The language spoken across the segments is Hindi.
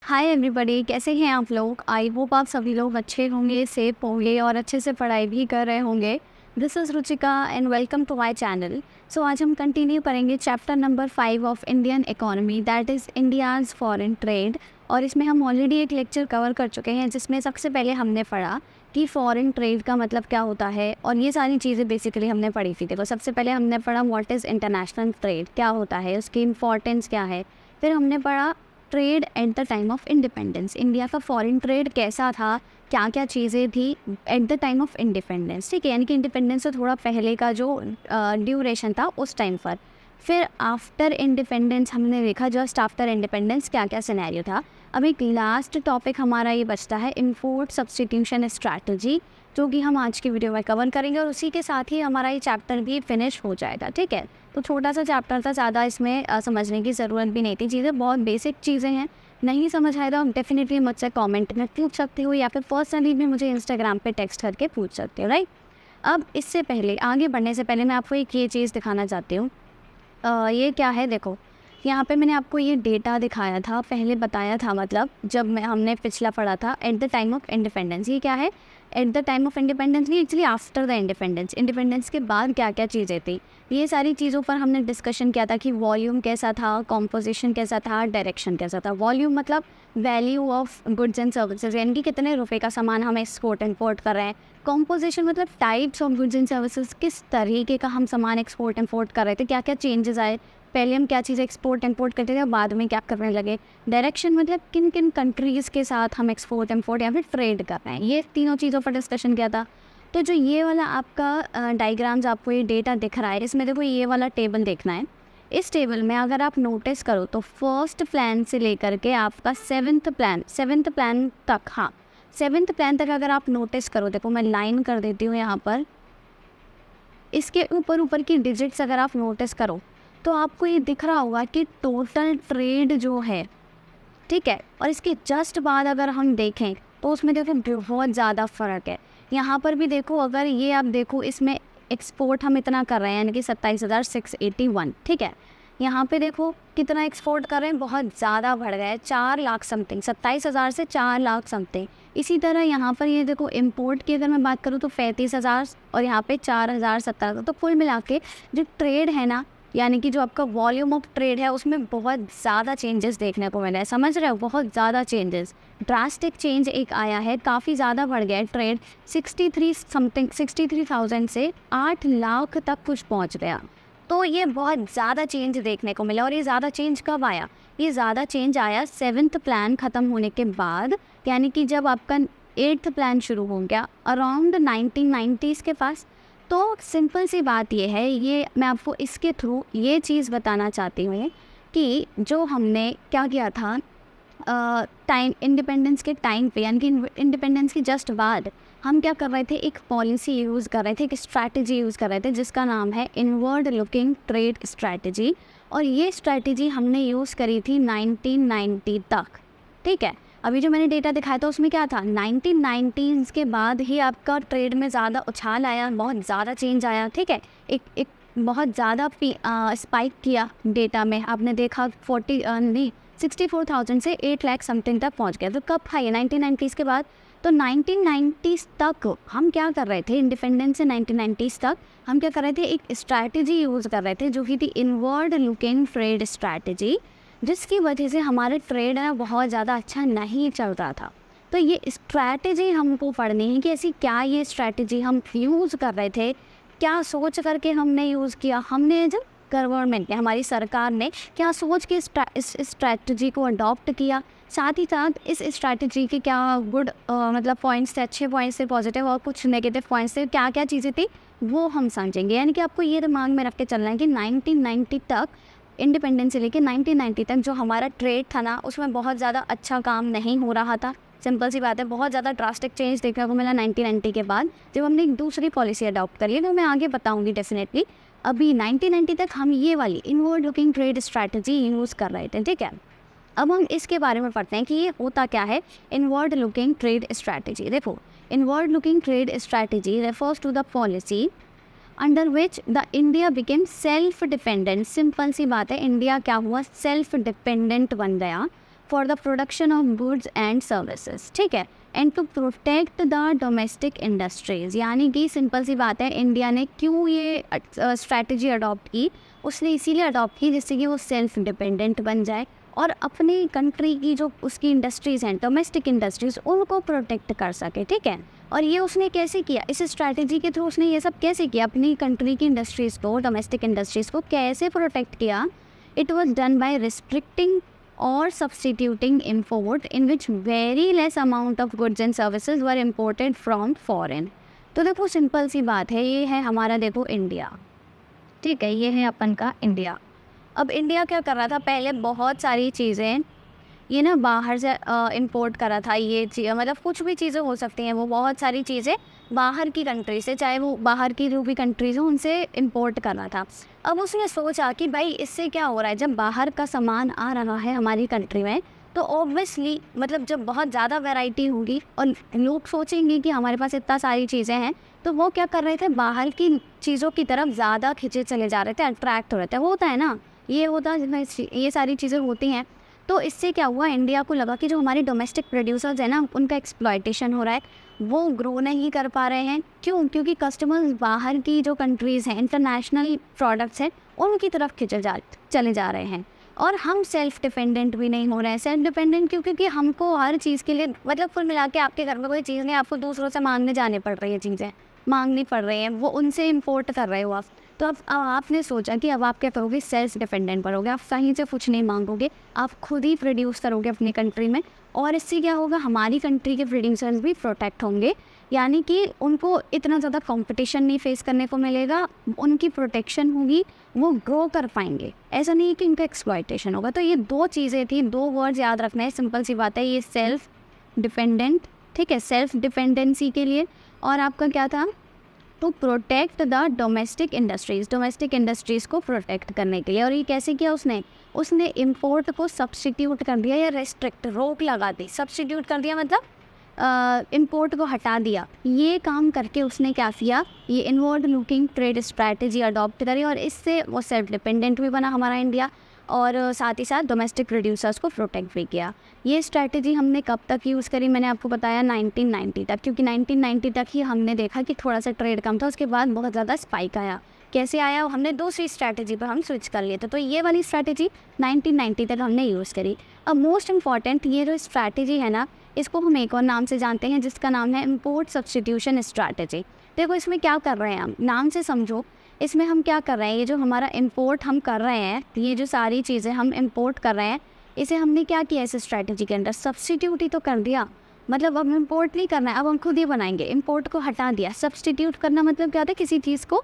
हाय एवरीबॉडी, कैसे हैं आप लोग। आई होप आप सभी लोग अच्छे होंगे, सेफ होंगे और अच्छे से पढ़ाई भी कर रहे होंगे। This is Ruchika and welcome to my channel. So आज हम कंटिन्यू करेंगे chapter number 5 of Indian economy, that is India's foreign trade. और इसमें हम ऑलरेडी एक लेक्चर कवर कर चुके हैं जिसमें सबसे पहले हमने पढ़ा कि फॉरेन ट्रेड का मतलब क्या होता है और ये सारी चीज़ें बेसिकली हमने पढ़ी थी। देखो, सबसे पहले हमने पढ़ा व्हाट इज़ इंटरनेशनल ट्रेड, क्या होता है, उसकी इंपॉर्टेंस क्या है। फिर हमने पढ़ा trade at the time of independence, India का फॉरेन ट्रेड कैसा था, क्या क्या चीज़ें थी eight the time of independence. ठीक है, यानी कि इंडिपेंडेंस से थोड़ा पहले का जो ड्यूरेशन था उस टाइम पर। फिर आफ्टर इंडिपेंडेंस हमने देखा जस्ट आफ्टर इंडिपेंडेंस क्या क्या सिनेरियो था। अब एक लास्ट टॉपिक हमारा ये बचता है इंपोर्ट सब्सटीट्यूशन स्ट्रैटेजी, जो कि हम आज की वीडियो में कवर करेंगे और उसी के साथ ही हमारा ये चैप्टर भी फिनिश हो जाएगा। ठीक है, तो छोटा सा चैप्टर था, ज़्यादा इसमें समझने की ज़रूरत भी नहीं थी। चीज़ें बहुत बेसिक चीज़ें हैं, नहीं समझ आए तो आप डेफिनेटली मुझसे कमेंट में पूछ सकते हो या फिर पर्सनली भी मुझे इंस्टाग्राम पे टेक्स्ट करके पूछ सकते हो, राइट। अब इससे पहले आगे बढ़ने से पहले मैं आपको एक ये चीज़ दिखाना चाहती हूँ। ये क्या है, देखो यहाँ पे मैंने आपको ये डेटा दिखाया था, पहले बताया था, मतलब जब हमने पिछला पढ़ा था at the time of independence. ये क्या है, at the time of independence नहीं, actually after the independence, independence के बाद क्या क्या चीज़ें थी, ये सारी चीज़ों पर हमने डिस्कशन किया था कि वॉल्यूम कैसा था, कॉम्पोजिशन कैसा था, डायरेक्शन कैसा था। वॉल्यूम मतलब value of goods and services, यानी कि कितने रुपए का सामान हम एक्सपोर्ट इम्पोर्ट कर रहे हैं। कॉम्पोजिशन मतलब types of goods and services, किस तरीके का हम सामान एक्सपोर्ट इम्पोर्ट कर रहे थे, क्या क्या चेंजेस आए, पहले हम क्या चीज़ एक्सपोर्ट इंपोर्ट करते थे और बाद में क्या करने लगे। डायरेक्शन मतलब किन किन कंट्रीज़ के साथ हम एक्सपोर्ट इंपोर्ट या फिर ट्रेड कर रहे हैं, ये तीनों चीज़ों पर डिस्कशन किया था। तो जो ये वाला आपका डायग्राम्स, आपको ये डेटा दिख रहा है, इसमें देखो ये वाला टेबल देखना है। इस टेबल में अगर आप नोटिस करो तो फर्स्ट प्लान से लेकर के आपका सेवन्थ प्लान तक, हाँ सेवन्थ प्लान तक अगर आप नोटिस करो, देखो मैं लाइन कर देती हूँ यहाँ पर, इसके ऊपर की डिजिट्स अगर आप नोटिस करो तो आपको ये दिख रहा होगा कि टोटल ट्रेड जो है, ठीक है, और इसके जस्ट बाद अगर हम देखें तो उसमें देखो बहुत ज़्यादा फ़र्क है। यहाँ पर भी देखो, अगर ये आप देखो, इसमें एक्सपोर्ट हम इतना कर रहे हैं यानी कि 27,681, ठीक है। यहाँ पे देखो कितना एक्सपोर्ट कर रहे हैं, बहुत ज़्यादा बढ़ गया है, 4 लाख समथिंग, 27,000 से 4 लाख समथिंग। इसी तरह यहाँ पर ये देखो इंपोर्ट की अगर मैं बात करूँ तो 35,000 और यहाँ पे 4,017। तो कुल मिला के जो ट्रेड है ना, यानी कि जो आपका वॉल्यूम ऑफ ट्रेड है उसमें बहुत ज़्यादा चेंजेस देखने को मिला है। समझ रहे हो, बहुत ज़्यादा चेंजेस, ड्रास्टिक चेंज एक आया है, काफ़ी ज़्यादा बढ़ गया है ट्रेड। 63,000 से 8 लाख तक कुछ पहुंच गया। तो ये बहुत ज़्यादा चेंज देखने को मिला। और ये ज़्यादा चेंज कब आया, ये ज़्यादा चेंज आया सेवन्थ प्लान ख़त्म होने के बाद, यानी कि जब आपका 8th प्लान शुरू हो गया अराउंड 1990s के पास। तो सिंपल सी बात ये है, ये मैं आपको इसके थ्रू ये चीज़ बताना चाहती हूँ कि जो हमने क्या किया था टाइम इंडिपेंडेंस के टाइम पे, यानी कि इंडिपेंडेंस के जस्ट बाद हम क्या कर रहे थे, एक पॉलिसी यूज़ कर रहे थे, एक स्ट्रैटेजी यूज़ कर रहे थे जिसका नाम है इनवर्ड लुकिंग ट्रेड स्ट्रैटेजी। और ये स्ट्रैटेजी हमने यूज़ करी थी 1990 तक, ठीक है। अभी जो मैंने डेटा दिखाया था उसमें क्या था, 1990s के बाद ही आपका ट्रेड में ज़्यादा उछाल आया, बहुत ज़्यादा चेंज आया, ठीक है। एक बहुत ज़्यादा स्पाइक किया डेटा में, आपने देखा 64,000 से 8 लाख समथिंग तक पहुंच गया। तो कब था ये, 1990s के बाद। तो 1990s तक हम क्या कर रहे थे, इंडिपेंडेंस से 1990s तक हम क्या कर रहे थे, एक स्ट्रैटेजी यूज़ कर रहे थे जो कि थी इनवर्ड लुकिंग ट्रेड स्ट्रैटेजी, जिसकी वजह से हमारे ट्रेड है बहुत ज़्यादा अच्छा नहीं चल रहा था। तो ये स्ट्रैटेजी हमको पढ़नी है कि ऐसी क्या ये स्ट्रैटेजी हम यूज़ कर रहे थे, क्या सोच करके हमने यूज़ किया, हमने जब गवर्नमेंट ने, हमारी सरकार ने क्या सोच के इस स्ट्रैटेजी को अडॉप्ट किया, साथ ही साथ इस स्ट्रैटेजी के क्या गुड मतलब पॉइंट्स थे, अच्छे पॉइंट्स थे, पॉजिटिव, और कुछ नेगेटिव पॉइंट्स थे, क्या क्या चीज़ें थी वो हम समझेंगे। यानी कि आपको ये दिमाग में रख के चलना है कि 1990 तक, इंडिपेंडेंस से लेके 1990 तक जो हमारा ट्रेड था ना, उसमें बहुत ज़्यादा अच्छा काम नहीं हो रहा था। सिंपल सी बात है, बहुत ज़्यादा ड्रास्टिक चेंज देखने को मिला 1990 के बाद, जब हमने एक दूसरी पॉलिसी अडॉप्ट करी है, तो मैं आगे बताऊंगी डेफिनेटली। अभी 1990 तक हम ये वाली inward looking trade strategy use कर रहे थे, ठीक है। अब हम इसके बारे में पढ़ते हैं कि ये होता क्या है इनवर्ड लुकिंग ट्रेड स्ट्रैटेजी। देखो, inward looking trade strategy refers to the policy under which the India became self dependent. Simple सी बात है, इंडिया क्या हुआ, सेल्फ डिपेंडेंट बन गया for the production of goods and services, ठीक है, and to protect the domestic industries. यानी कि सिंपल सी बात है, इंडिया ने क्यों ये स्ट्रैटेजी अडॉप्ट की, उसने इसीलिए अडॉप्ट की जिससे कि वो सेल्फ डिपेंडेंट बन जाए और अपनी कंट्री की जो उसकी इंडस्ट्रीज़ हैं, डोमेस्टिक इंडस्ट्रीज़, उनको प्रोटेक्ट कर सके, ठीक है। और ये उसने कैसे किया, इस स्ट्रैटेजी के थ्रू उसने ये सब कैसे किया, अपनी कंट्री की इंडस्ट्रीज़ को, डोमेस्टिक इंडस्ट्रीज़ को कैसे प्रोटेक्ट किया। It was done by restricting और substituting import in which very less amount of goods and services were imported from foreign. तो देखो सिंपल सी बात है, ये है हमारा देखो इंडिया, ठीक है, ये है अपन का इंडिया। अब इंडिया क्या कर रहा था, पहले बहुत सारी चीज़ें ये ना बाहर से इंपोर्ट करा था, ये मतलब कुछ भी चीज़ें हो सकती हैं, वो बहुत सारी चीज़ें बाहर की कंट्री से, चाहे वो बाहर की जो भी कंट्रीज़ हो उनसे इंपोर्ट कर रहा था। अब उसने सोचा कि भाई इससे क्या हो रहा है, जब बाहर का सामान आ रहा है हमारी कंट्री में तो ऑब्वियसली मतलब जब बहुत ज़्यादा वैरायटी होगी और लोग सोचेंगे कि हमारे पास इतना सारी चीज़ें हैं, तो वो क्या कर रहे थे, बाहर की चीज़ों की तरफ ज़्यादा खिंचे चले जा रहे थे, अट्रैक्ट हो रहे थे। होता है ना, ये होता है, ये सारी चीज़ें होती हैं। तो इससे क्या हुआ, इंडिया को लगा कि जो हमारे डोमेस्टिक प्रोड्यूसर्स हैं ना, उनका एक्सप्लॉयटेशन हो रहा है, वो ग्रो नहीं कर पा रहे हैं। क्यों? क्योंकि कस्टमर्स बाहर की जो कंट्रीज़ हैं, इंटरनेशनल प्रोडक्ट्स हैं, उनकी तरफ चले जा रहे हैं और हम सेल्फ डिपेंडेंट भी नहीं हो रहे हैं। सेल्फ डिपेंडेंट क्योंकि हमको हर चीज़ के लिए मतलब कुल मिला के आपके घर में कोई चीज़ नहीं, आपको दूसरों से मांगने जाने पड़ रही है, चीज़ें मांगनी पड़ रही हैं, वो उनसे इम्पोर्ट कर रहे हो आप। तो अब आपने सोचा कि अब आप क्या करोगे, सेल्फ डिपेंडेंट बनोगे, आप कहीं से कुछ नहीं मांगोगे, आप खुद ही प्रोड्यूस करोगे अपनी कंट्री में। और इससे क्या होगा, हमारी कंट्री के प्रोड्यूसर्स भी प्रोटेक्ट होंगे, यानी कि उनको इतना ज़्यादा कंपटीशन नहीं फेस करने को मिलेगा, उनकी प्रोटेक्शन होगी, वो ग्रो कर पाएंगे। ऐसा नहीं है कि उनका एक्सप्लॉयटेशन होगा। तो ये दो चीज़ें थी, दो वर्ड्स याद रखना है, सिंपल सी बात है, ये सेल्फ डिपेंडेंट, ठीक है, सेल्फ डिपेंडेंसी के लिए, और आपका क्या था, to protect the domestic industries को प्रोटेक्ट करने के लिए। और ये कैसे किया उसने इम्पोर्ट को सब्सटीट्यूट कर दिया या रेस्ट्रिक्ट, रोक लगा दी। सब्सटीट्यूट कर दिया मतलब इम्पोर्ट को हटा दिया। ये काम करके उसने क्या किया, ये inward looking trade strategy adopt करी और इससे वो सेल्फ डिपेंडेंट भी बना हमारा इंडिया, और साथ ही साथ डोमेस्टिक प्रोड्यूसर्स को प्रोटेक्ट भी किया। ये स्ट्रैटेजी हमने कब तक यूज़ करी, मैंने आपको बताया 1990 तक, क्योंकि 1990 तक ही हमने देखा कि थोड़ा सा ट्रेड कम था, उसके बाद बहुत ज़्यादा स्पाइक आया। कैसे आया, हमने दूसरी स्ट्रैटेजी पर हम स्विच कर लिए थे। तो ये वाली स्ट्रैटेजी 1990 तक हमने यूज़ करी। अब मोस्ट इम्पॉर्टेंट ये जो स्ट्रैटेजी है ना, इसको हम एक और नाम से जानते हैं जिसका नाम है इम्पोर्ट सब्सटीट्यूशन स्ट्रैटेजी। देखो इसमें क्या कर रहे हैं हम, नाम से समझो, इसमें हम क्या कर रहे हैं, ये जो हमारा इंपोर्ट हम कर रहे हैं, ये जो सारी चीज़ें हम इंपोर्ट कर रहे हैं, इसे हमने क्या किया, इस स्ट्रैटेजी के अंदर सब्सटीट्यूट ही तो कर दिया। मतलब अब इंपोर्ट नहीं करना है, अब हम खुद ही बनाएंगे। इंपोर्ट को हटा दिया। सब्सटीट्यूट करना मतलब क्या होता है, किसी चीज़ को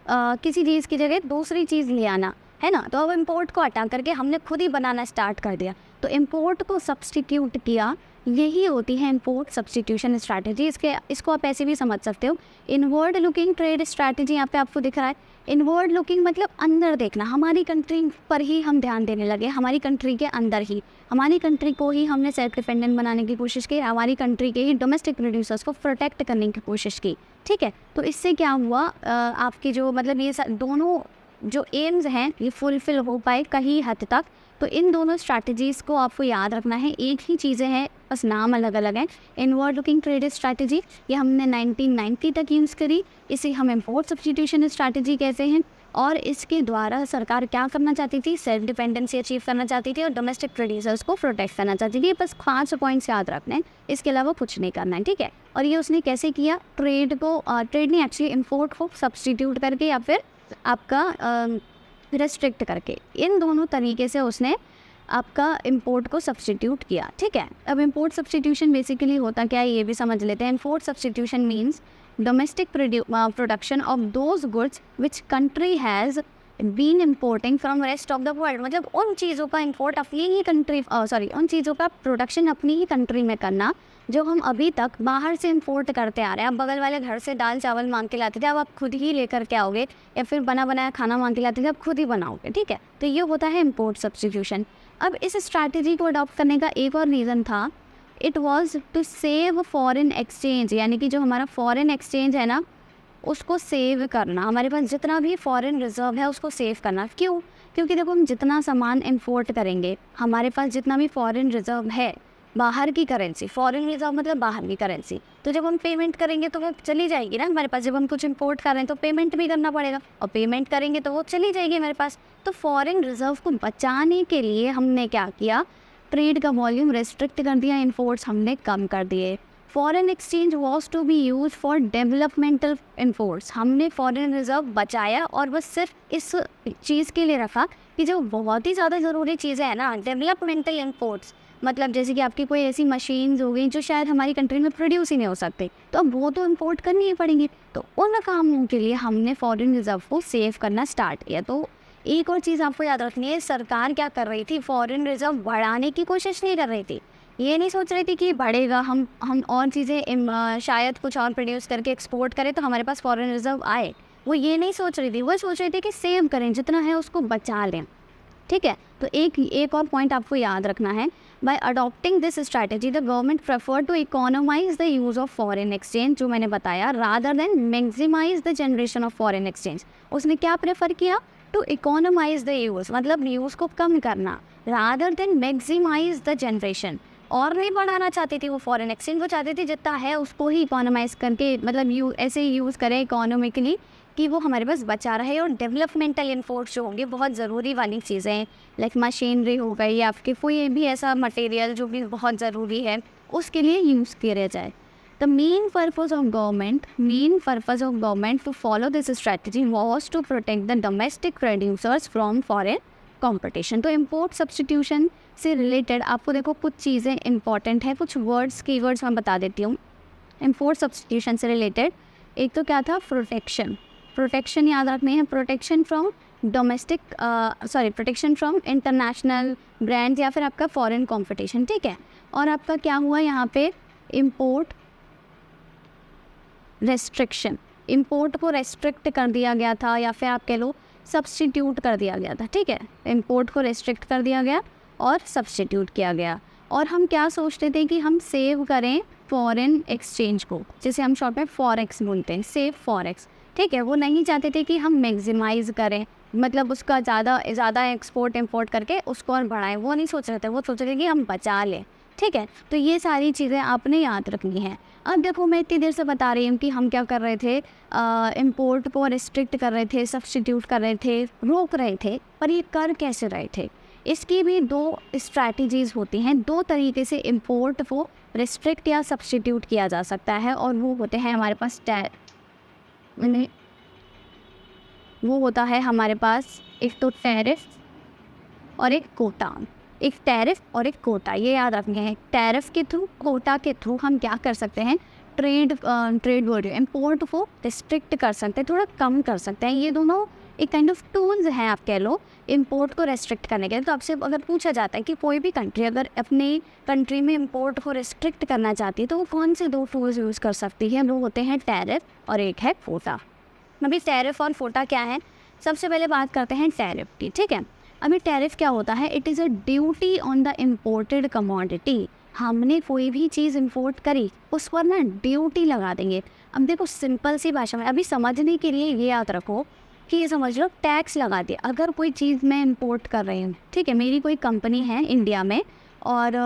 किसी चीज़ की जगह दूसरी चीज़ ले आना, है ना। तो अब इंपोर्ट को हटा करके हमने खुद ही बनाना स्टार्ट कर दिया, तो इंपोर्ट को सब्सटीट्यूट किया। यही होती है इंपोर्ट सब्सटीट्यूशन स्ट्रैटेजी। इसको आप ऐसे भी समझ सकते हो, इनवर्ड लुकिंग ट्रेड स्ट्रैटेजी यहाँ पे आपको दिख रहा है। इनवर्ड लुकिंग मतलब अंदर देखना, हमारी कंट्री पर ही हम ध्यान देने लगे, हमारी कंट्री के अंदर ही, हमारी कंट्री को ही हमने सेल्फ डिपेंडेंट बनाने की कोशिश की, हमारी कंट्री के ही डोमेस्टिक प्रोड्यूसर्स को प्रोटेक्ट करने की कोशिश की, ठीक है। तो इससे क्या हुआ, आपकी जो मतलब ये दोनों जो एम्स हैं ये फुलफिल हो पाए कहीं हद तक। तो इन दोनों स्ट्रैटेजीज़ को आपको याद रखना है, एक ही चीज़ें हैं, बस नाम अलग अलग हैं। इनवर्ड लुकिंग ट्रेड स्ट्रैटेजी ये हमने 1990 तक यूज़ करी, इसे हम इंपोर्ट सब्सटीट्यूशन स्ट्रैटेजी कहते हैं। और इसके द्वारा सरकार क्या करना चाहती थी, सेल्फ डिपेंडेंसी अचीव करना चाहती थी और डोमेस्टिक प्रोड्यूसर्स को प्रोटेक्ट करना चाहती थी। बस 5 पॉइंट्स याद रखने हैं, इसके अलावा कुछ नहीं करना है, ठीक है। और ये उसने कैसे किया, ट्रेड नहीं एक्चुअली इंपोर्ट को सब्सटीट्यूट करके या फिर आपका रेस्ट्रिक्ट करके, इन दोनों तरीके से उसने आपका इंपोर्ट को सब्सटीट्यूट किया, ठीक है। अब इंपोर्ट सब्सटीट्यूशन बेसिकली होता क्या है ये भी समझ लेते हैं। Import substitution means domestic production of those goods which country has been importing from rest of the world. मतलब उन चीज़ों का इंपोर्ट अपनी ही कंट्री उन चीज़ों का प्रोडक्शन अपनी ही कंट्री में करना जो हम अभी तक बाहर से इंपोर्ट करते आ रहे हैं। अब बगल वाले घर से दाल चावल मांग के लाते थे, अब आप खुद ही लेकर के आओगे, या फिर बना बनाया खाना मांग के लाते थे, अब खुद ही बनाओगे, ठीक है। तो ये होता है इंपोर्ट सब्सटीट्यूशन। अब इस स्ट्रैटेजी को अडॉप्ट करने का एक और रीज़न था, it was to save foreign exchange, यानी कि जो हमारा फॉरेन एक्सचेंज है ना, उसको सेव करना, हमारे पास जितना भी फॉरेन रिजर्व है उसको सेव करना। क्यों? क्योंकि देखो हम जितना सामान इंपोर्ट करेंगे, हमारे पास जितना भी फॉरेन रिजर्व है, बाहर की करेंसी, फॉरेन रिजर्व मतलब बाहर की करेंसी, तो जब हम पेमेंट करेंगे तो वो चली जाएगी ना हमारे पास। जब हम कुछ इंपोर्ट कर रहे हैं तो पेमेंट भी करना पड़ेगा, और पेमेंट करेंगे तो वो चली जाएगी हमारे पास। तो फॉरेन रिजर्व को बचाने के लिए हमने क्या किया, ट्रेड का वॉल्यूम रेस्ट्रिक्ट कर दिया, इंपोर्ट्स हमने कम कर दिए। Foreign exchange was to be use for developmental imports, हमने फॉरेन रिजर्व बचाया और बस सिर्फ इस चीज़ के लिए रखा कि जो बहुत ही ज़्यादा ज़रूरी चीज़ें हैं ना, डेवलपमेंटल इंपोर्ट्स, मतलब जैसे कि आपकी कोई ऐसी मशीन्स हो गई जो शायद हमारी कंट्री में प्रोड्यूस ही नहीं हो सकते, तो अब वो तो इंपोर्ट करनी ही पड़ेंगी। तो उन कामों के लिए हमने फॉरेन रिजर्व को सेव करना स्टार्ट किया। तो एक और चीज़ आपको याद रखनी है, सरकार क्या कर रही थी, फॉरेन रिजर्व बढ़ाने की कोशिश नहीं कर रही थी। ये नहीं सोच रही थी कि बढ़ेगा, हम और चीज़ें शायद कुछ और प्रोड्यूस करके एक्सपोर्ट करें तो हमारे पास फॉरेन रिजर्व आए, वो ये नहीं सोच रही थी। वो सोच रही थी कि सेव करें, जितना है उसको बचा लें। ठीक है, तो एक और पॉइंट आपको याद रखना है, by adopting this strategy the government prefer to economise the use of foreign exchange, जो मैंने बताया, rather than maximise the generation of foreign exchange. उसने क्या प्रेफर किया, टू इकोनोमाइज द यूज़, मतलब यूज़ को कम करना, rather than maximise the generation. और नहीं बढ़ाना चाहती थी वो फॉरेन एक्सचेंज, वो चाहती थी जितना है उसको ही इकोनोमाइज करके, मतलब ऐसे यूज़ करें इकोनॉमिकली कि वो हमारे पास बचा रहे। और डेवलपमेंटल इन्पोर्ट्स जो होंगे, बहुत ज़रूरी वाली चीज़ें लाइक मशीनरी हो गई या आपके कोई भी ऐसा मटेरियल जो भी बहुत ज़रूरी है, उसके लिए यूज़ किया जाए। The main purpose of government to follow this strategy was to protect the domestic producers from foreign competition. तो इम्पोर्ट सब्सटीट्यूशन से रिलेटेड आपको देखो कुछ चीज़ें इंपॉर्टेंट है, कुछ वर्ड्स कीवर्ड्स मैं बता देती हूँ। इम्पोर्ट सब्सटीट्यूशन से रिलेटेड एक तो क्या था, प्रोटेक्शन याद रखने हैं, protection from protection from international brands या फिर आपका फॉरेन कंपटीशन। ठीक है, और आपका क्या हुआ यहाँ पे, इम्पोर्ट रेस्ट्रिक्शन, इम्पोर्ट को रेस्ट्रिक्ट कर दिया गया था या फिर आप कह लो सब्सटीट्यूट कर दिया गया था। ठीक है, इम्पोर्ट को रेस्ट्रिक्ट कर दिया गया और सब्सटीट्यूट किया गया। और हम क्या सोचते थे कि हम सेव करें फॉरेन एक्सचेंज को, जिसे हम शॉर्ट में फॉरेक्स बोलते हैं, सेव फॉरेक्स। ठीक है, वो नहीं चाहते थे कि हम मैक्सिमाइज़ करें, मतलब उसका ज़्यादा एक्सपोर्ट इंपोर्ट करके उसको और बढ़ाएं, वो नहीं सोच रहे थे, वो सोच रहे थे कि हम बचा लें। ठीक है, तो ये सारी चीज़ें आपने याद रखनी है। अब देखो मैं इतनी देर से बता रही हूँ कि हम क्या कर रहे थे, इंपोर्ट को रिस्ट्रिक्ट कर रहे थे, सब्सटीट्यूट कर रहे थे, रोक रहे थे, पर ये कर कैसे रहे थे। इसकी भी दो स्ट्रैटेजीज़ होती हैं, दो तरीके से इंपोर्ट को रिस्ट्रिक्ट या सब्सटीट्यूट किया जा सकता है, और वो होते हैं हमारे पास वो होता है हमारे पास एक तो टैरिफ और एक कोटा। एक टैरिफ और एक कोटा, ये याद रखना है। टैरिफ के थ्रू, कोटा के थ्रू हम क्या कर सकते हैं, ट्रेड वॉल्यूम, इंपोर्ट को रिस्ट्रिक्ट कर सकते हैं, थोड़ा कम कर सकते हैं। ये दोनों एक काइंड ऑफ टूल्स हैं, आप कह लो, इंपोर्ट को रेस्ट्रिक्ट करने के लिए। तो आपसे अगर पूछा जाता है कि कोई भी कंट्री अगर अपने कंट्री में इंपोर्ट को रेस्ट्रिक्ट करना चाहती है तो वो कौन से दो टूल्स यूज़ कर सकती है, वो होते हैं टैरिफ और एक है कोटा। अभी टैरिफ और कोटा क्या है, सबसे पहले बात करते हैं टैरिफ की। ठीक है, अभी टैरिफ क्या होता है, it is a duty on the imported commodity. हमने कोई भी चीज़ इंपोर्ट करी उस पर ना ड्यूटी लगा देंगे। अब देखो सिंपल सी भाषा में अभी समझने के लिए ये याद रखो कि ये समझ लो टैक्स लगा दिया। अगर कोई चीज़ मैं इंपोर्ट कर रही हूँ, ठीक है, मेरी कोई कंपनी है इंडिया में और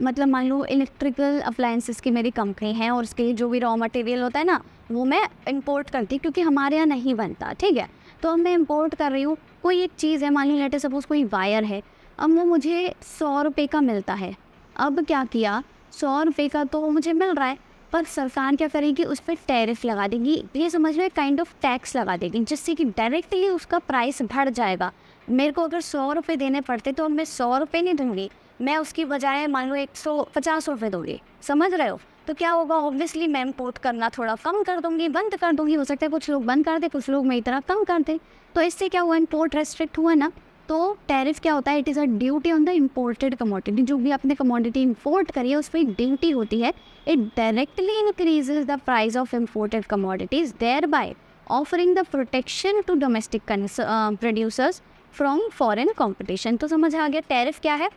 मतलब मान लो इलेक्ट्रिकल अप्लायंसेस की मेरी कंपनी है और उसके लिए जो भी रॉ मटेरियल होता है ना वो मैं इंपोर्ट करती हूँ क्योंकि हमारे यहाँ नहीं बनता। ठीक है, तो अब मैं इंपोर्ट कर रही हूँ, कोई एक चीज़ है, मान लो लेटे सपोज कोई वायर है, अब वो मुझे 100 रुपये का मिलता है। अब क्या किया, 100 रुपये का तो मुझे मिल रहा है, पर सरकार क्या करेगी, उस पर टैरिफ लगा देगी। ये समझ लो काइंड ऑफ टैक्स लगा देगी, जिससे कि डायरेक्टली उसका प्राइस बढ़ जाएगा। मेरे को अगर 100 रुपये देने पड़ते तो मैं 100 रुपये नहीं दूंगी, मैं उसकी बजाय मान लो 150 रुपये दूंगी। समझ रहे हो, तो क्या होगा, ऑब्वियसली मैं इंपोर्ट करना थोड़ा कम कर दूंगी, बंद कर दूंगी। हो सकता है कुछ लोग बंद कर दे, कुछ लोग मेरी तरह कम कर दे। तो इससे क्या हुआ, इंपोर्ट रेस्ट्रिक्ट हुआ ना। तो टैरिफ क्या होता है, it is a duty on the imported commodity. जो भी आपने कमोडिटी इंपोर्ट करी है उस पर ड्यूटी होती है। It directly increases the price of imported commodities, thereby offering the protection to domestic producers from foreign competition. तो समझ आ गया, टैरिफ क्या है,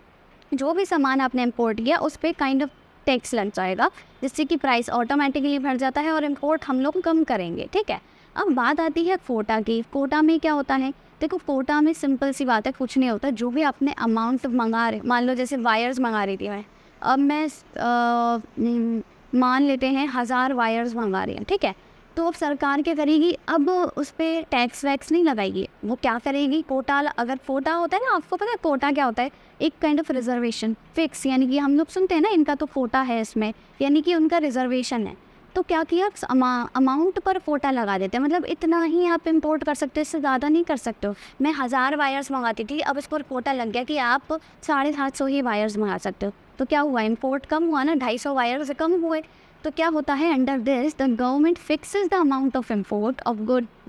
जो भी सामान आपने इंपोर्ट किया उस पर काइंड ऑफ टैक्स लग जाएगा, जिससे कि प्राइस ऑटोमेटिकली बढ़ जाता है और इंपोर्ट हम लोग कम करेंगे। ठीक है, अब बात आती है कोटा की। कोटा में क्या होता है, देखो कोटा में सिंपल सी बात है, कुछ नहीं होता। जो भी आपने अमाउंट मंगा रहे, मान लो जैसे वायर्स मंगा रही थी मैं, अब मैं मान लेते हैं 1000 वायर्स मंगा रही हैं, ठीक है। तो अब सरकार क्या करेगी, अब उस पर टैक्स वैक्स नहीं लगाएगी। वो क्या करेगी, कोटा, अगर कोटा होता है ना, आपको पता है कोटा क्या होता है, एक काइंड ऑफ रिजर्वेशन फिक्स, यानी कि हम लोग सुनते हैं ना इनका तो कोटा है इसमें, यानी कि उनका रिजर्वेशन है। तो क्या किया, अमाउंट पर कोटा लगा देते हैं, मतलब इतना ही आप इंपोर्ट कर सकते हो, इससे ज़्यादा नहीं कर सकते हो। मैं 1000 वायर्स मंगाती थी, अब इस पर कोटा लग गया कि आप 750 ही वायर्स मंगा सकते हो। तो क्या हुआ, इंपोर्ट कम हुआ ना, 250 वायर्स कम हुए। तो क्या होता है, under this the government fixes the amount of import of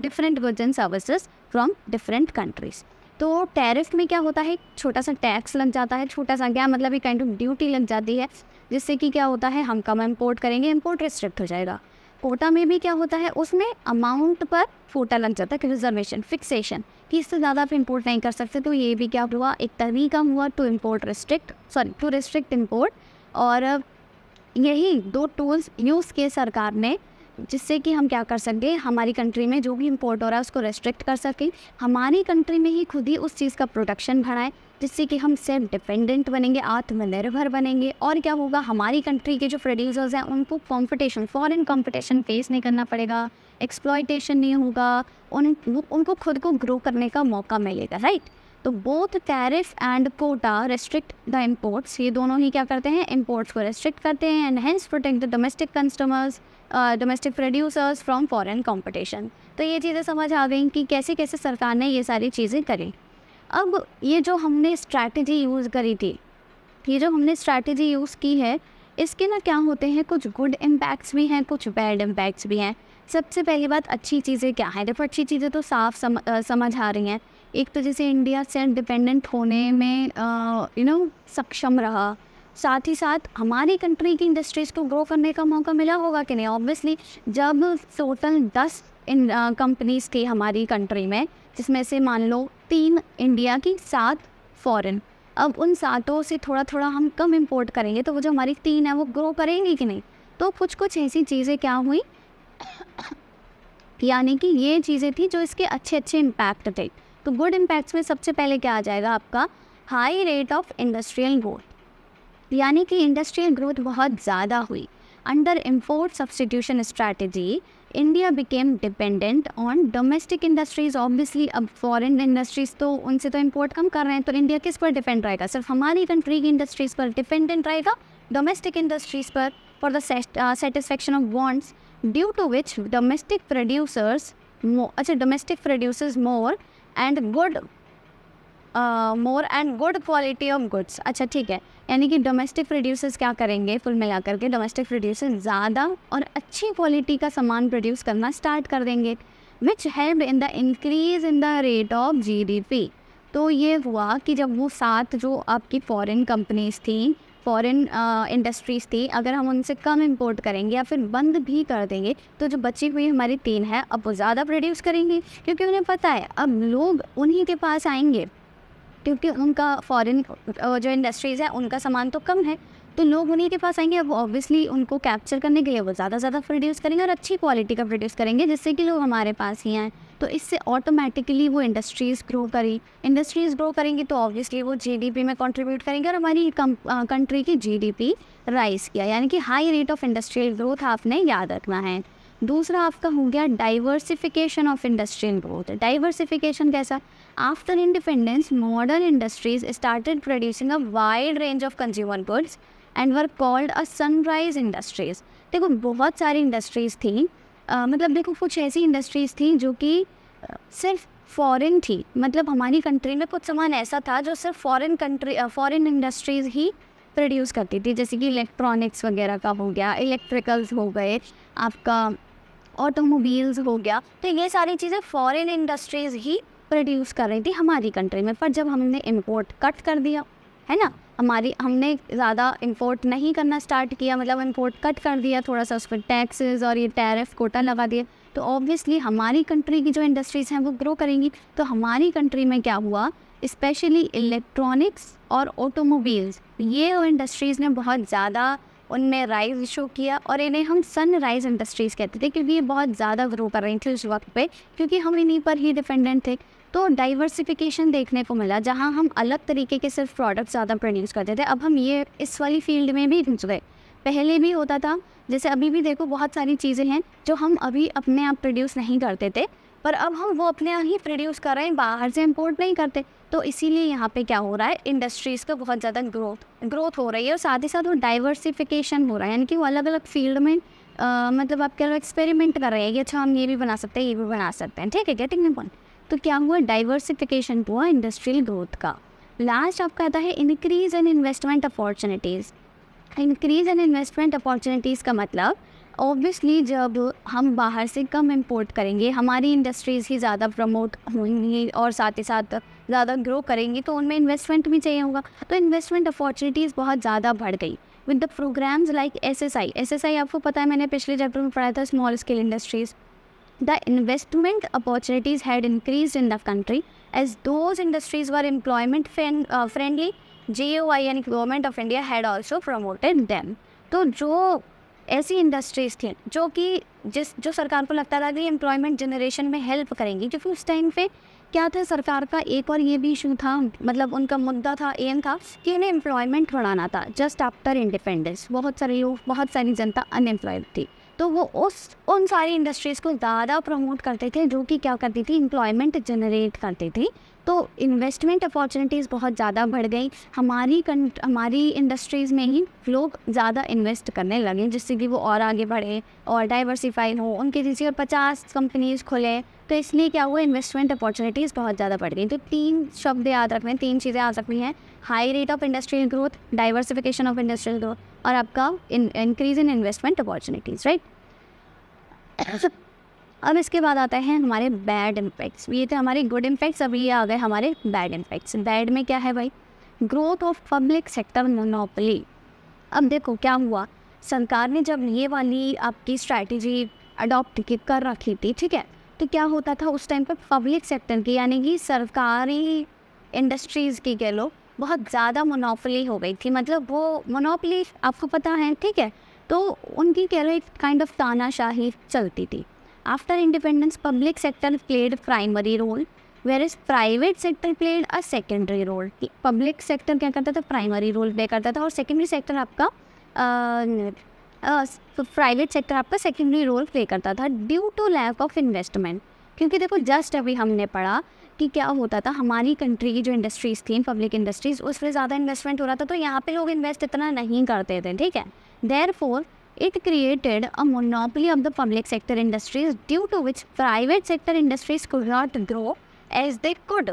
different goods and services from different countries. तो टैरिफ में क्या होता है, छोटा सा टैक्स लग जाता है, छोटा सा क्या मतलब एक काइंड ऑफ ड्यूटी लग जाती है, जिससे कि क्या होता है, हम कम इंपोर्ट करेंगे, इंपोर्ट रिस्ट्रिक्ट हो जाएगा। कोटा में भी क्या होता है, उसमें अमाउंट पर कोटा लग जाता है, रिजर्वेशन फिक्सेशन, कि इससे ज़्यादा आप इंपोर्ट नहीं कर सकते। तो ये भी क्या हुआ, एक तरीका हुआ टू रिस्ट्रिक्ट इंपोर्ट। और यही 2 टूल्स यूज़ किए सरकार ने, जिससे कि हम क्या कर सकें, हमारी कंट्री में जो भी इंपोर्ट हो रहा है उसको रेस्ट्रिक्ट कर सकें, हमारी कंट्री में ही खुद ही उस चीज़ का प्रोडक्शन बढ़ाएं, जिससे कि हम सेल्फ डिपेंडेंट बनेंगे, आत्मनिर्भर बनेंगे। और क्या होगा, हमारी कंट्री के जो प्रोड्यूसर्स हैं उनको फॉरेन कंपटीशन फेस नहीं करना पड़ेगा, एक्सप्लॉयटेशन नहीं होगा, उनको खुद को ग्रो करने का मौका मिलेगा, राइट। तो both tariff and quota restrict the imports, ये दोनों ही क्या करते हैं, इम्पोर्ट्स को रेस्ट्रिक्ट करते हैं, and hence protect the domestic customers, domestic producers from foreign competition. तो ये चीज़ें समझ आ गई कि कैसे कैसे सरकार ने ये सारी चीज़ें करी। अब ये जो हमने स्ट्रैटेजी यूज़ करी थी, ये जो हमने स्ट्रैटेजी यूज़ की है, इसके ना क्या होते हैं, कुछ गुड इम्पैक्ट्स भी हैं, कुछ बैड इम्पैक्ट्स भी हैं। सबसे पहली बात, अच्छी चीज़ें क्या हैं, देखो अच्छी चीज़ें तो साफ समझ आ रही हैं। एक तो जैसे इंडिया सेल्फ डिपेंडेंट होने में सक्षम रहा, साथ ही साथ हमारी कंट्री की इंडस्ट्रीज़ को ग्रो करने का मौका मिला होगा कि नहीं। ऑब्वियसली जब टोटल 10 कंपनीज़ थी हमारी कंट्री में, जिसमें से मान लो 3 इंडिया की, 7 फॉरेन, अब उन 7 से थोड़ा थोड़ा हम कम इंपोर्ट करेंगे, तो वो जो हमारी 3 है वो ग्रो करेंगी कि नहीं। तो कुछ ऐसी चीज़ें क्या हुई यानी कि ये चीज़ें थी जो इसके अच्छे इम्पैक्ट थे। तो गुड इम्पैक्ट्स में सबसे पहले क्या आ जाएगा आपका, high rate of industrial growth, यानी कि इंडस्ट्रियल ग्रोथ बहुत ज़्यादा हुई। Under import substitution strategy India became dependent on domestic industries. Obviously अब फॉरेन इंडस्ट्रीज़ तो उनसे तो इम्पोर्ट कम कर रहे हैं, तो इंडिया किस पर डिपेंड रहेगा, सिर्फ हमारी कंट्री की इंडस्ट्रीज़ पर डिपेंडेंट रहेगा, डोमेस्टिक इंडस्ट्रीज़ पर, for the satisfaction of wants, due to which domestic producers more and good quality of goods. अच्छा ठीक है, यानी कि डोमेस्टिक प्रोड्यूसर्स क्या करेंगे, कुल मिलाकर के डोमेस्टिक प्रोड्यूसर्स ज़्यादा और अच्छी क्वालिटी का सामान प्रोड्यूस करना स्टार्ट कर देंगे, which help in the increase in the rate of GDP। तो ये हुआ कि जब वो 7 जो आपकी फॉरेन कंपनीज थी, फॉरेन इंडस्ट्रीज़ थी, अगर हम उनसे कम इंपोर्ट करेंगे या फिर बंद भी कर देंगे, तो जो बची हुई हमारी 3 है, अब वो ज़्यादा प्रोड्यूस करेंगी, क्योंकि उन्हें पता है अब लोग उन्हीं के पास आएंगे, क्योंकि उनका फॉरेन जो इंडस्ट्रीज़ है उनका सामान तो कम है, तो लोग उन्हीं के पास आएंगे। अब ऑब्वियसली उनको कैप्चर करने के लिए वो ज़्यादा प्रोड्यूस करेंगे और अच्छी क्वालिटी का प्रोड्यूस करेंगे, जिससे कि लोग हमारे पास ही आएँ। तो इससे ऑटोमेटिकली वो इंडस्ट्रीज़ ग्रो करेंगी, तो ऑब्वियसली वो GDP में कंट्रीब्यूट करेंगे, और हमारी कंट्री की GDP राइज किया, यानी कि high rate of industrial growth आपने याद रखना है। दूसरा आपका हो गया diversification of industrial growth. Diversification कैसा, after independence modern industries started producing a wide range of consumer goods and were called a sunrise industries. देखो बहुत सारी इंडस्ट्रीज़ थी, मतलब देखो कुछ ऐसी इंडस्ट्रीज़ थी जो कि सिर्फ फॉरेन थी, मतलब हमारी कंट्री में कुछ सामान ऐसा था जो सिर्फ फॉरेन इंडस्ट्रीज़ ही प्रोड्यूस करती थी, जैसे कि इलेक्ट्रॉनिक्स वगैरह का हो गया, इलेक्ट्रिकल्स हो गए, आपका ऑटोमोबाइल्स हो गया, तो ये सारी चीज़ें फॉरेन इंडस्ट्रीज़ ही प्रोड्यूस कर रही थी हमारी कंट्री में। पर जब हमने इंपोर्ट कट कर दिया है ना, हमने ज़्यादा इंपोर्ट नहीं करना स्टार्ट किया, मतलब इंपोर्ट कट कर दिया, थोड़ा सा उस पर टैक्सेस और ये टैरिफ कोटा लगा दिए, तो ऑब्वियसली हमारी कंट्री की जो इंडस्ट्रीज़ हैं वो ग्रो करेंगी। तो हमारी कंट्री में क्या हुआ, स्पेशली इलेक्ट्रॉनिक्स और ऑटोमोबाइल्स, ये इंडस्ट्रीज़ ने बहुत ज़्यादा उनमें राइज शो किया और इन्हें हम सनराइज इंडस्ट्रीज़ कहते थे, क्योंकि ये बहुत ज़्यादा ग्रो कर रही थी उस वक्त पे, क्योंकि हम इन्हीं पर ही डिपेंडेंट थे। तो डाइवर्सिफिकेशन देखने को मिला, जहाँ हम अलग तरीके के सिर्फ प्रोडक्ट्स ज़्यादा प्रोड्यूस करते थे, अब हम ये इस वाली फील्ड में भी घुस गए। पहले भी होता था, जैसे अभी भी देखो बहुत सारी चीज़ें हैं जो हम अभी अपने आप प्रोड्यूस नहीं करते थे, पर अब हम वो अपने आप ही प्रोड्यूस कर रहे हैं, बाहर से इंपोर्ट नहीं करते। तो इसीलिए यहाँ पे क्या हो रहा है, इंडस्ट्रीज़ का बहुत ज़्यादा ग्रोथ हो रही है, और साथ ही साथ वो डाइवर्सिफिकेशन हो रहा है, यानी कि वो अलग अलग फील्ड में मतलब आप कह लो एक्सपेरिमेंट कर रहे हैं कि अच्छा हम ये भी बना सकते हैं, ये भी बना सकते हैं, ठीक है, गेटिंग माय पॉइंट। तो क्या हुआ, डाइवर्सिफिकेशन हुआ इंडस्ट्रियल ग्रोथ का। लास्ट आपका आता है increase in investment opportunities. Increase in investment opportunities का मतलब ऑब्वियसली जब हम बाहर से कम इंपोर्ट करेंगे, हमारी इंडस्ट्रीज़ ही ज़्यादा प्रमोट होंगी और साथ ही साथ ज़्यादा ग्रो करेंगी, तो उनमें इन्वेस्टमेंट भी चाहिए होगा। तो इन्वेस्टमेंट अपॉर्चुनिटीज़ बहुत ज़्यादा बढ़ गई with the programmes like SSI आपको पता है, मैंने पिछले चैप्टर में पढ़ा था, small scale industries. The investment opportunities had increased in the country as those industries were employment friendly. GOI यानी government of India had also promoted them. तो जो ऐसी इंडस्ट्रीज़ थी जो सरकार को लगता था कि एम्प्लॉयमेंट जनरेशन में हेल्प करेंगी, क्योंकि उस टाइम पे क्या था, सरकार का एक और ये भी इशू था, मतलब उनका मुद्दा था, एम था कि इन्हें एम्प्लॉयमेंट बढ़ाना था। जस्ट आफ्टर इंडिपेंडेंस बहुत सारी जनता अनएम्प्लॉयड थी, तो वो उन सारी इंडस्ट्रीज़ को ज़्यादा प्रमोट करते थे जो कि क्या करती थी, एम्प्लॉयमेंट जनरेट करती थी। तो इन्वेस्टमेंट अपॉर्चुनिटीज़ बहुत ज़्यादा बढ़ गई, हमारी इंडस्ट्रीज़ में ही लोग ज़्यादा इन्वेस्ट करने लगे, जिससे कि वो और आगे बढ़े और डाइवर्सिफाई हो, उनके जैसे 50 कंपनीज़ खुले। तो इसलिए क्या हुआ, इन्वेस्टमेंट अपॉर्चुनिटीज़ बहुत ज़्यादा बढ़ गई। तो 3 शब्द याद रखने, 3 चीज़ें आ सकती हैं, high rate of industrial growth, diversification of industrial growth, और आपका increase in investment opportunities, right. अब इसके बाद आता है हमारे बैड इम्पैक्ट्स। ये थे हमारे गुड इम्पैक्ट्स, अब ये आ गए हमारे बैड इम्पैक्ट्स। बैड में क्या है भाई, growth of public sector monopoly. अब देखो क्या हुआ, सरकार ने जब ये वाली आपकी स्ट्रैटेजी अडॉप्ट कर रखी थी, ठीक है, तो क्या होता था उस टाइम पर पब्लिक सेक्टर की यानी कि सरकारी इंडस्ट्रीज़ की कह लो बहुत ज़्यादा मोनोपोली हो गई थी। मतलब वो मोनोपोली आपको पता है, ठीक है, तो उनकी कह लो एक काइंड ऑफ तानाशाही चलती थी। After independence public sector played primary role whereas private sector played a secondary role. Public sector क्या करता था, प्राइमरी रोल प्ले करता था, और सेकेंडरी सेक्टर आपका प्राइवेट सेक्टर आपका सेकेंडरी रोल प्ले करता था due to lack of investment. क्योंकि देखो जस्ट अभी हमने पढ़ा कि क्या होता था, हमारी कंट्री की जो इंडस्ट्रीज़ थी, पब्लिक इंडस्ट्रीज़, उस पर ज़्यादा इन्वेस्टमेंट हो रहा था, तो यहाँ पे लोग इन्वेस्ट इतना नहीं करते थे, ठीक है। Therefore it created a monopoly of the public sector industries due to which private sector industries could not grow as they could।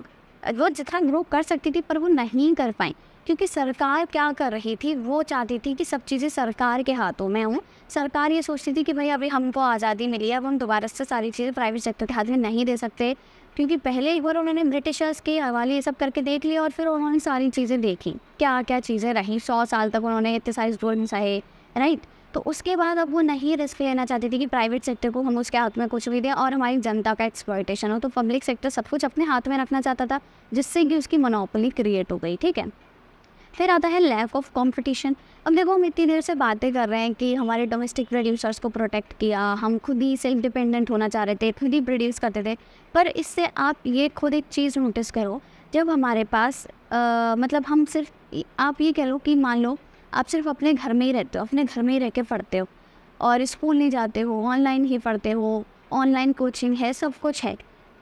वो जितना ग्रो कर सकती थी पर वो नहीं कर पाई, क्योंकि सरकार क्या कर रही थी, वो चाहती थी कि सब चीज़ें सरकार के हाथों में हों। सरकार ये सोचती थी कि भाई अभी हमको आज़ादी मिली है, अब हम दोबारा से सारी चीज़ें प्राइवेट सेक्टर के हाथ में नहीं दे सकते, क्योंकि पहले एक बार उन्होंने ब्रिटिशर्स के हवाले ये सब करके देख लिया, और फिर उन्होंने सारी चीज़ें देखी, क्या क्या चीज़ें रहीं, 100 साल तक उन्होंने इतने सारे रूल सहे, राइट। तो उसके बाद अब वो नहीं रिस्क लेना चाहती थी कि प्राइवेट सेक्टर को हम उसके हाथ में कुछ भी दें और हमारी जनता का एक्सप्लॉयटेशन हो। तो पब्लिक सेक्टर सब कुछ अपने हाथ में रखना चाहता था, जिससे कि उसकी मोनोपोली क्रिएट हो गई, ठीक है। फिर आता है लैक ऑफ कंपटीशन। अब देखो हम इतनी देर से बातें कर रहे हैं कि हमारे डोमेस्टिक प्रोड्यूसर्स को प्रोटेक्ट किया, हम खुद ही सेल्फ डिपेंडेंट होना चाह रहे थे, खुद ही प्रोड्यूस करते थे, पर इससे आप ये खुद एक चीज़ नोटिस करो, जब हमारे पास मतलब हम सिर्फ, आप ये कह लो कि मान लो आप सिर्फ अपने घर में ही रहते हो, अपने घर में ही रह के पढ़ते हो और स्कूल नहीं जाते हो, ऑनलाइन ही पढ़ते हो, ऑनलाइन कोचिंग है, सब कुछ है,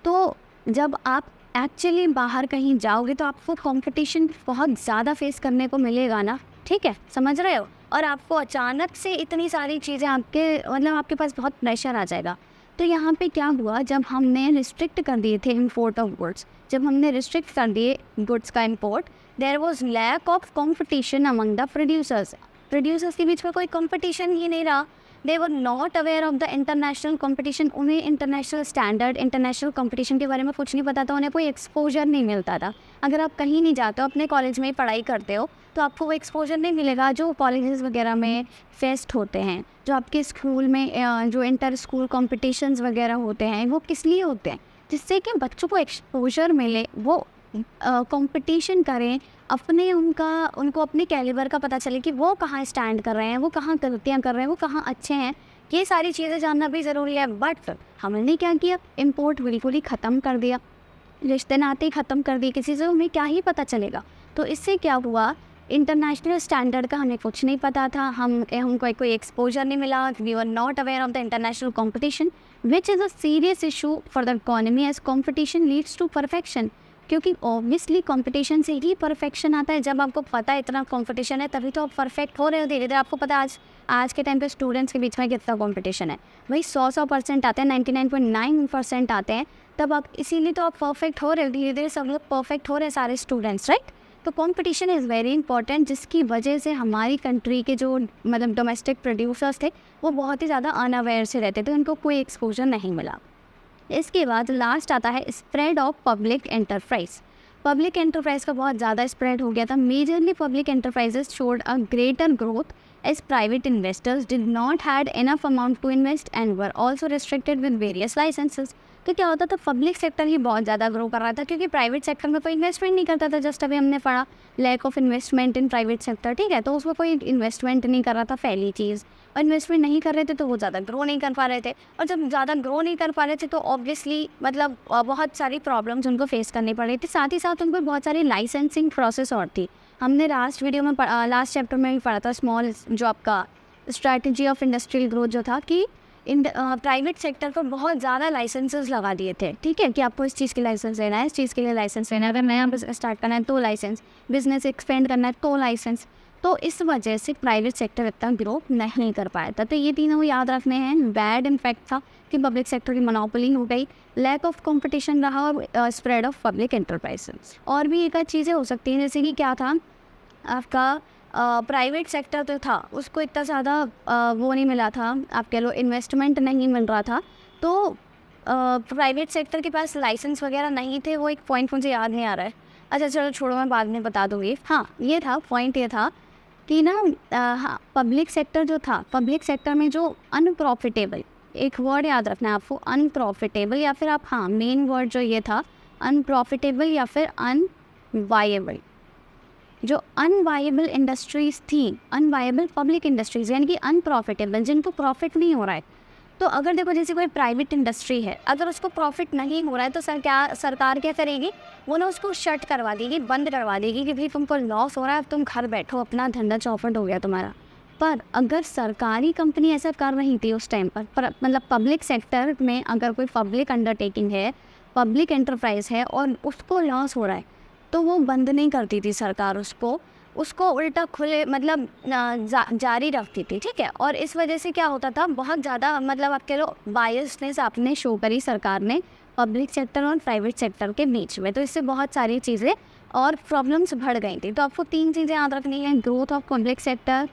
तो जब आप एक्चुअली बाहर कहीं जाओगे तो आपको कंपटीशन बहुत ज़्यादा फेस करने को मिलेगा ना, ठीक है, समझ रहे हो। और आपको अचानक से इतनी सारी चीज़ें आपके पास बहुत प्रेशर आ जाएगा। तो यहाँ पे क्या हुआ, जब हमने रिस्ट्रिक्ट कर दिए थे इम्पोर्ट ऑफ गुड्स, जब हमने रिस्ट्रिक्ट कर दिए गुड्स का import, there was lack of competition among the producers के बीच में कोई कंपटीशन ही नहीं रहा। They were not aware of the international competition, उन्हें इंटरनेशनल स्टैंडर्ड, इंटरनेशनल कंपटीशन के बारे में कुछ नहीं पता था, उन्हें कोई एक्सपोजर नहीं मिलता था। अगर आप कहीं नहीं जाते हो, अपने कॉलेज में ही पढ़ाई करते हो, तो आपको वो एक्सपोजर नहीं मिलेगा जो कॉलेजेस वगैरह में फेस्ट होते हैं, जो आपके स्कूल में जो इंटर स्कूल कॉम्पिटिशन्स वगैरह होते हैं, वो किस लिए होते हैं, जिससे कि बच्चों को एक्सपोजर मिले, वो कंपटीशन करें अपने उनको अपने कैलिबर का पता चले कि वो कहाँ स्टैंड कर रहे हैं, वो कहाँ गलतियाँ कर रहे हैं, वो कहाँ अच्छे हैं। ये सारी चीज़ें जानना भी ज़रूरी है। बट हमने क्या किया, इम्पोर्ट बिल्कुल ही ख़त्म कर दिया, रिश्ते नाते ही ख़त्म कर दिए, किसी से हमें क्या ही पता चलेगा। तो इससे क्या हुआ, इंटरनेशनल स्टैंडर्ड का हमें कुछ नहीं पता था, हमको कोई एक्सपोजर नहीं मिला। We were not aware of the international competition which is a serious issue for the economy as competition leads to perfection. क्योंकि ऑब्वियसली कंपटीशन से ही परफेक्शन आता है। जब आपको पता है इतना कंपटीशन है तभी तो आप परफेक्ट हो रहे हो धीरे धीरे। आपको पता है आज के टाइम पे स्टूडेंट्स के बीच में कितना कंपटीशन है, वही 100% आते हैं, 99.9% आते हैं, तब आप इसीलिए तो आप परफेक्ट हो रहे हो धीरे धीरे। सब लोग परफेक्ट हो रहे हैं, सारे स्टूडेंट्स, राइट। तो कंपटीशन इज़ वेरी इंपॉर्टेंट, जिसकी वजह से हमारी कंट्री के जो मतलब डोमेस्टिक प्रोड्यूसर्स थे वो बहुत ही ज़्यादा अनअवेयर से रहते थे, उनको कोई एक्सपोजर नहीं मिला। इसके बाद लास्ट आता है spread of public enterprise. Public enterprise का बहुत ज़्यादा स्प्रेड हो गया था। Majorly public enterprises showed a greater growth as private investors did not had enough amount to invest and were also restricted with various licences. तो क्या होता था, पब्लिक सेक्टर ही बहुत ज़्यादा ग्रो कर रहा था क्योंकि प्राइवेट सेक्टर में कोई इन्वेस्टमेंट नहीं करता था। जस्ट अभी हमने पढ़ा lack of investment in private sector, ठीक है। तो उसमें कोई इन्वेस्टमेंट नहीं कर रहा था, पहली चीज़। और इन्वेस्टमेंट नहीं कर रहे थे तो वो ज़्यादा ग्रो नहीं कर पा रहे थे, और जब ज़्यादा ग्रो नहीं कर पा रहे थे तो ऑब्वियसली मतलब बहुत सारी प्रॉब्लम्स उनको फेस करनी पड़ रही थी। साथ ही साथ उनको बहुत सारी लाइसेंसिंग प्रोसेस और थी। हमने लास्ट वीडियो में लास्ट चैप्टर में भी पढ़ा था, स्मॉल जो आपका स्ट्रैटेजी ऑफ इंडस्ट्रियल ग्रोथ जो था, कि प्राइवेट सेक्टर पर बहुत ज़्यादा लाइसेंसेस लगा दिए थे, ठीक है, कि आपको इस चीज़ की लाइसेंस लेना है, इस चीज़ के लिए लाइसेंस लेना है, अगर नया बिजनेस स्टार्ट करना है तो लाइसेंस, बिजनेस एक्सपेंड करना है तो लाइसेंस। तो इस वजह से प्राइवेट सेक्टर इतना ग्रो नहीं कर पाया था। तो ये तीनों याद रखने हैं। बैड इम्पैक्ट था कि पब्लिक सेक्टर की मोनोपोली हो गई, लैक ऑफ कंपटीशन रहा, और स्प्रेड ऑफ पब्लिक एंटरप्राइजेस। और भी एक चीज़ें हो सकती हैं, जैसे कि क्या था, आपका प्राइवेट सेक्टर तो था उसको इतना ज़्यादा वो नहीं मिला था, आप कह लो इन्वेस्टमेंट नहीं मिल रहा था। तो प्राइवेट सेक्टर के पास लाइसेंस वगैरह नहीं थे। वो एक पॉइंट मुझे याद नहीं आ रहा है, अच्छा चलो छोड़ो, मैं बाद में बता दूँगी। हाँ, ये था पॉइंट, ये था कि ना हाँ, पब्लिक सेक्टर जो था, पब्लिक सेक्टर में जो अनप्रॉफिटेबल, एक वर्ड याद रखना है आपको, अनप्रॉफिटेबल, या फिर आप हाँ मेन वर्ड जो ये था अनप्रॉफिटेबल या फिर अनवायबल। जो अनवायबल इंडस्ट्रीज़ थी, अनवायबल पब्लिक इंडस्ट्रीज़, यानी कि अनप्रॉफिटेबल, जिनको प्रॉफिट नहीं हो रहा है। तो अगर देखो जैसे कोई प्राइवेट इंडस्ट्री है, अगर उसको प्रॉफिट नहीं हो रहा है तो सरकार क्या करेगी, वो ना उसको शट करवा देगी, बंद करवा देगी कि भाई तुमको लॉस हो रहा है, अब तुम घर बैठो, अपना धंधा चौपट हो गया तुम्हारा। पर अगर सरकारी कंपनी ऐसा कर रही थी उस टाइम पर मतलब पब्लिक सेक्टर में अगर कोई पब्लिक अंडरटेकिंग है, पब्लिक एंटरप्राइज है और उसको लॉस हो रहा है, तो वो बंद नहीं करती थी सरकार, उसको उल्टा खुले मतलब जारी रखती थी, ठीक है। और इस वजह से क्या होता था, बहुत ज़्यादा मतलब आप कह लो बायसनेस आपने शो करी सरकार ने पब्लिक सेक्टर और प्राइवेट सेक्टर के बीच में। तो इससे बहुत सारी चीज़ें और प्रॉब्लम्स बढ़ गई थी। तो आपको 3 चीज़ें याद रखनी है, growth of public sector,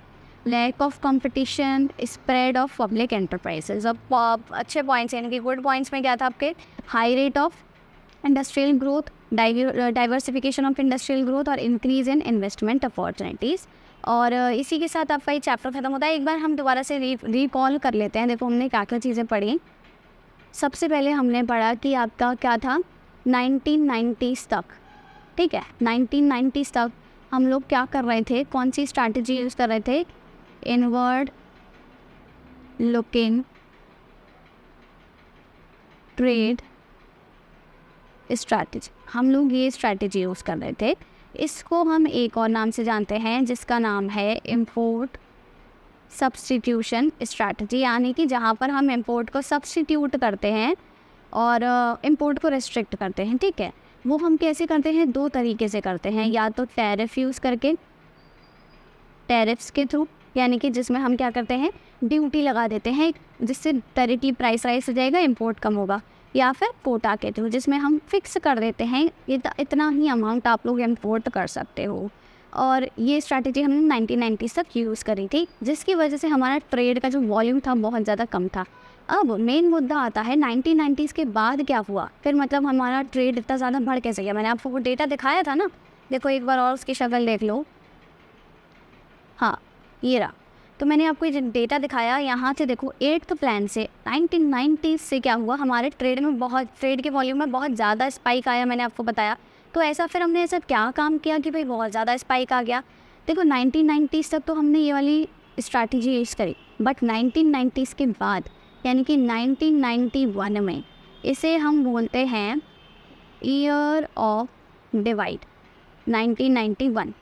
lack of competition, spread of public enterprises. अब अच्छे पॉइंट्स यानी कि गुड पॉइंट्स में क्या था आपके, high rate of industrial growth, diversification of industrial growth और इंक्रीज इन इन्वेस्टमेंट अपॉर्चुनिटीज़। और इसी के साथ आपका ये चैप्टर खत्म होता है। एक बार हम दोबारा से रिकॉल कर लेते हैं। देखो हमने क्या क्या चीज़ें पढ़ी। सबसे पहले हमने पढ़ा कि आपका क्या था 1990s तक, ठीक है, 1990s तक हम लोग क्या कर रहे थे, कौन सी स्ट्रैटेजी यूज़ कर रहे थे, इनवर्ड लुकिंग ट्रेड स्ट्रैटेजी, हम लोग ये स्ट्रैटेजी यूज़ कर रहे थे। इसको हम एक और नाम से जानते हैं जिसका नाम है इम्पोर्ट सब्स्टिट्यूशन स्ट्रैटेजी, यानी कि जहाँ पर हम इम्पोर्ट को सब्स्टिट्यूट करते हैं और इम्पोर्ट को रिस्ट्रिक्ट करते हैं, ठीक है। वो हम कैसे करते हैं, 2 तरीके से करते हैं, या तो टैरिफ यूज़ करके, टैरिफ्स के थ्रू, यानी कि जिसमें हम क्या करते हैं, ड्यूटी लगा देते हैं जिससे टैरिफ प्राइस राइस हो जाएगा, इम्पोर्ट कम होगा, या फिर कोटा के थ्रू जिसमें हम फिक्स कर देते हैं इतना ही अमाउंट आप लोग इम्पोर्ट कर सकते हो। और ये स्ट्रैटेजी हमने 1990s तक यूज़ करी थी, जिसकी वजह से हमारा ट्रेड का जो वॉल्यूम था बहुत ज़्यादा कम था। अब मेन मुद्दा आता है 1990s के बाद क्या हुआ, फिर मतलब हमारा ट्रेड इतना ज़्यादा बढ़ कैसे गया। मैंने आपको वो डेटा दिखाया था ना, देखो एक बार और उसकी शक्ल देख लो, हाँ ये रहा। तो मैंने आपको ये डेटा दिखाया, यहाँ से देखो 8th प्लान से 1990s से क्या हुआ, हमारे ट्रेड के वॉल्यूम में बहुत ज़्यादा स्पाइक आया, मैंने आपको बताया। तो ऐसा फिर हमने ऐसा क्या काम किया कि भाई बहुत ज़्यादा स्पाइक आ गया। देखो 1990s तक तो हमने ये वाली स्ट्रैटेजी यूज़ करी, बट 1990s के बाद यानी कि 1991 में इसे हम बोलते हैं ईयर ऑफ डिवाइड, 1991।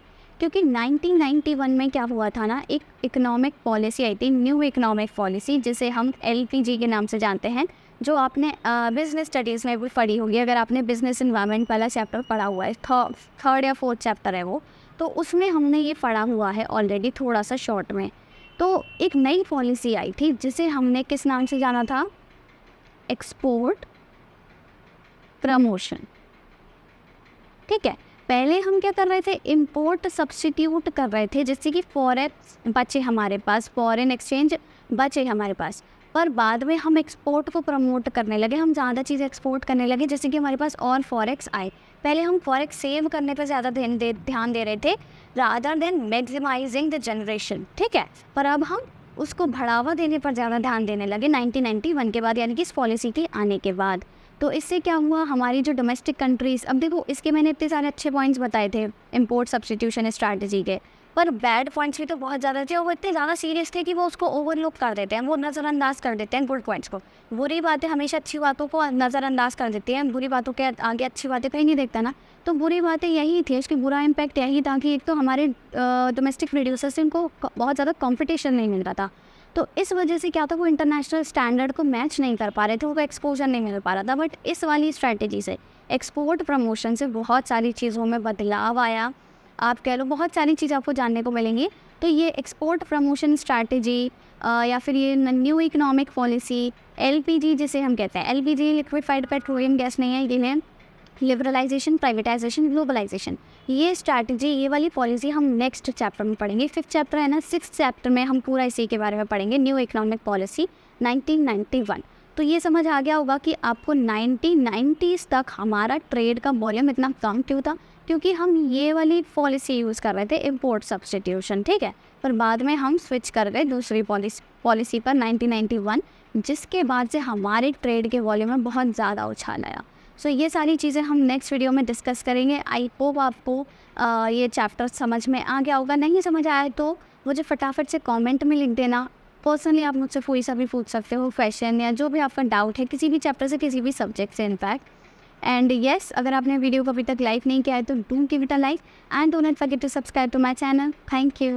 क्योंकि 1991 में क्या हुआ था ना, एक इकोनॉमिक पॉलिसी आई थी, न्यू इकोनॉमिक पॉलिसी, जिसे हम LPG के नाम से जानते हैं, जो आपने बिजनेस स्टडीज़ में भी पढ़ी होगी। अगर आपने बिजनेस इन्वायरमेंट वाला चैप्टर पढ़ा हुआ है, थर्ड या फोर्थ चैप्टर है वो, तो उसमें हमने ये पढ़ा हुआ है ऑलरेडी थोड़ा सा शॉर्ट में। तो एक नई पॉलिसी आई थी जिसे हमने किस नाम से जाना था, एक्सपोर्ट प्रमोशन। ठीक है, पहले हम क्या कर रहे थे, इंपोर्ट सब्स्टिट्यूट कर रहे थे, जिससे कि फॉरेक्स बचे हमारे पास, फॉरेन एक्सचेंज बचे हमारे पास। पर बाद में हम एक्सपोर्ट को प्रमोट करने लगे, हम ज़्यादा चीज़ें एक्सपोर्ट करने लगे जिससे कि हमारे पास और फॉरेक्स आए। पहले हम फॉरेक्स सेव करने पर ज़्यादा ध्यान दे रहे थे rather than maximising the generation. ठीक है, पर अब हम उसको बढ़ावा देने पर ज़्यादा ध्यान देने लगे 1991 के बाद, यानी कि इस पॉलिसी के आने के बाद। तो इससे क्या हुआ, हमारी जो डोमेस्टिक कंट्रीज़, अब देखो इसके मैंने इतने सारे अच्छे पॉइंट्स बताए थे इंपोर्ट सब्स्टिट्यूशन स्ट्रैटेजी के, पर बैड पॉइंट्स भी तो बहुत ज़्यादा थे और वो इतने ज़्यादा सीरियस थे कि वो उसको ओवरलुक कर देते हैं, वो नज़रअंदाज कर देते हैं गुड पॉइंट्स को। बुरी बातें हमेशा अच्छी बातों को नज़रअंदाज कर देती हैं, बुरी बातों के आगे अच्छी बातें कहीं नहीं देखता ना। तो बुरी बातें यही थी, इसकी बुरा इम्पैक्ट यही था कि एक तो हमारे डोमेस्टिक प्रोड्यूसर्स से उनको बहुत ज़्यादा कॉम्पिटिशन नहीं मिल रहा था। तो इस वजह से क्या था, वो इंटरनेशनल स्टैंडर्ड को मैच नहीं कर पा रहे थे, उनको एक्सपोजर नहीं मिल पा रहा था। बट इस वाली स्ट्रैटेजी से, एक्सपोर्ट प्रमोशन से बहुत सारी चीज़ों में बदलाव आया, आप कह लो बहुत सारी चीज़ आपको जानने को मिलेंगी। तो ये एक्सपोर्ट प्रमोशन स्ट्रैटेजी या फिर ये न्यू इकोनॉमिक पॉलिसी, LPG जिसे हम कहते हैं, LPG लिक्विफाइड पेट्रोलियम गैस नहीं है, ये है लिबरलाइजेशन, प्राइवेटाइजेशन, ग्लोबलाइजेशन। ये स्ट्रैटेजी, ये वाली पॉलिसी हम नेक्स्ट चैप्टर में पढ़ेंगे। 5th चैप्टर है ना, 6th चैप्टर में हम पूरा इसी के बारे में पढ़ेंगे, न्यू इकोनॉमिक पॉलिसी 1991। तो ये समझ आ गया होगा कि आपको 1990s तक हमारा ट्रेड का वॉल्यूम इतना कम क्यों था, क्योंकि हम ये वाली पॉलिसी यूज़ कर रहे थे, इम्पोर्ट सब्स्टिट्यूशन। ठीक है, पर बाद में हम स्विच कर गए दूसरी पॉलिसी पर 1991, जिसके बाद से हमारे ट्रेड के वॉल्यूम में बहुत ज़्यादा उछाल आया। सो ये सारी चीज़ें हम नेक्स्ट वीडियो में डिस्कस करेंगे। आई होप आपको ये चैप्टर समझ में आ गया होगा। नहीं समझ आया तो मुझे फटाफट से कमेंट में लिख देना। पर्सनली आप मुझसे कोई सा भी पूछ सकते हो क्वेश्चन या जो भी आपका डाउट है किसी भी चैप्टर से, किसी भी सब्जेक्ट से इनफैक्ट। एंड येस, अगर आपने वीडियो को अभी तक लाइक नहीं किया है तो do give it a like and don't forget to subscribe to my channel. Thank you.